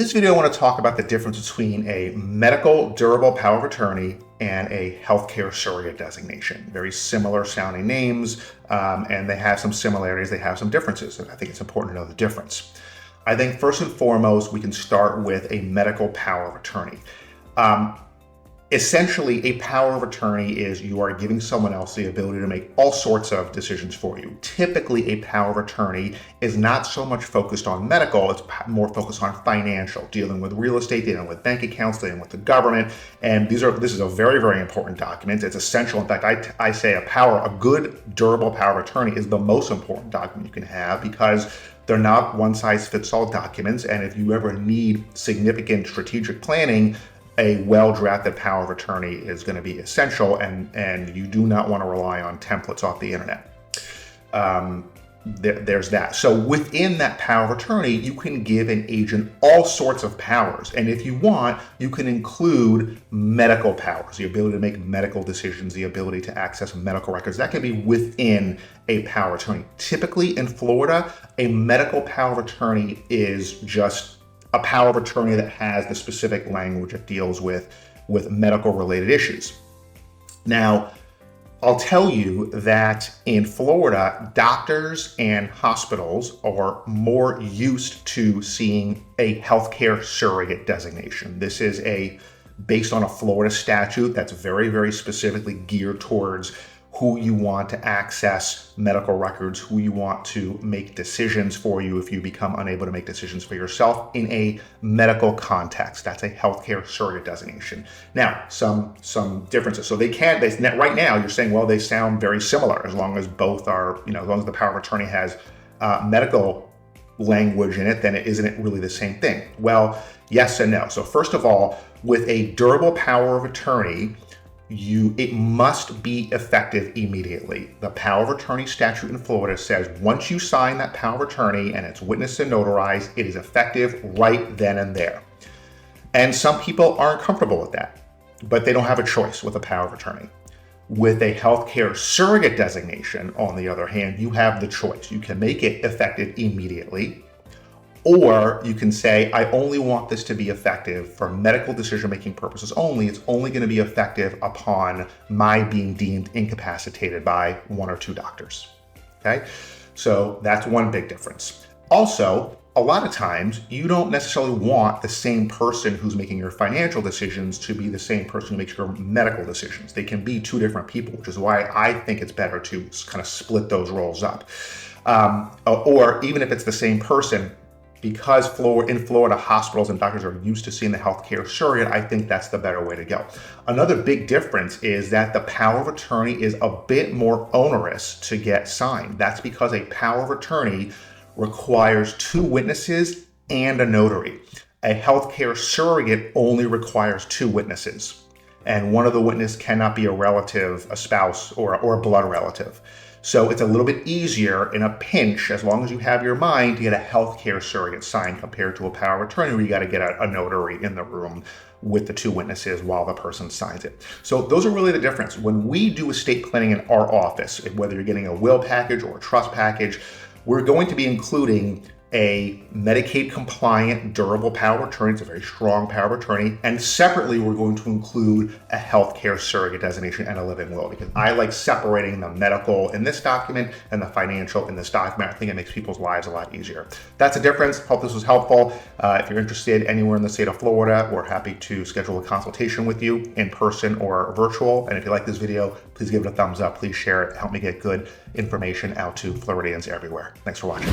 this video, I want to talk about the difference between a medical durable power of attorney and a healthcare surrogate designation. Very similar sounding names, and they have some similarities, they have some differences, and I think it's important to know the difference. I think first and foremost, we can start with a medical power of attorney. Essentially, a power of attorney is you are giving someone else the ability to make all sorts of decisions for you. Typically, a power of attorney is not so much focused on medical, it's more focused on financial, dealing with real estate, dealing with bank accounts, dealing with the government. And this is a very, very important document. It's essential. In fact, I say a good, durable power of attorney is the most important document you can have because they're not one-size-fits-all documents. And if you ever need significant strategic planning, a well-drafted power of attorney is going to be essential, and you do not want to rely on templates off the internet. There's that. So within that power of attorney, you can give an agent all sorts of powers. And if you want, you can include medical powers, the ability to make medical decisions, the ability to access medical records. That can be within a power of attorney. Typically in Florida, a medical power of attorney is just a power of attorney that has the specific language that deals with medical related issues. Now, I'll tell you that in Florida, doctors and hospitals are more used to seeing a healthcare surrogate designation. This is based on a Florida statute that's very, very specifically geared towards who you want to access medical records, who you want to make decisions for you if you become unable to make decisions for yourself in a medical context. That's a healthcare surrogate designation. Now, some differences. So right now you're saying, well, they sound very similar as long as both are, as long as the power of attorney has medical language in it, then isn't it really the same thing? Well, yes and no. So first of all, with a durable power of attorney, it must be effective immediately. The power of attorney statute in Florida says once you sign that power of attorney and it's witnessed and notarized, it is effective right then and there. And some people aren't comfortable with that, but they don't have a choice with a power of attorney. With a healthcare surrogate designation, on the other hand, you have the choice. You can make it effective immediately, or you can say, I only want this to be effective for medical decision-making purposes only. It's only going to be effective upon my being deemed incapacitated by one or two doctors. Okay, so that's one big difference. Also, a lot of times you don't necessarily want the same person who's making your financial decisions to be the same person who makes your medical decisions. They can be two different people, which is why I think it's better to kind of split those roles up. Or even if it's the same person, because in Florida, hospitals and doctors are used to seeing the healthcare surrogate, I think that's the better way to go. Another big difference is that the power of attorney is a bit more onerous to get signed. That's because a power of attorney requires two witnesses and a notary. A healthcare surrogate only requires two witnesses, and one of the witnesses cannot be a relative, a spouse, or a blood relative. So it's a little bit easier in a pinch, as long as you have your mind, to get a healthcare surrogate signed compared to a power of attorney where you got to get a notary in the room with the two witnesses while the person signs it. So those are really the difference. When we do estate planning in our office, whether you're getting a will package or a trust package, we're going to be including a Medicaid compliant durable power of attorney. It's a very strong power of attorney. And separately, we're going to include a healthcare surrogate designation and a living will, because I like separating the medical in this document and the financial in this document. I think it makes people's lives a lot easier. That's a difference. Hope this was helpful. If you're interested anywhere in the state of Florida, we're happy to schedule a consultation with you in person or virtual. And if you like this video, please give it a thumbs up. Please share it. Help me get good information out to Floridians everywhere. Thanks for watching.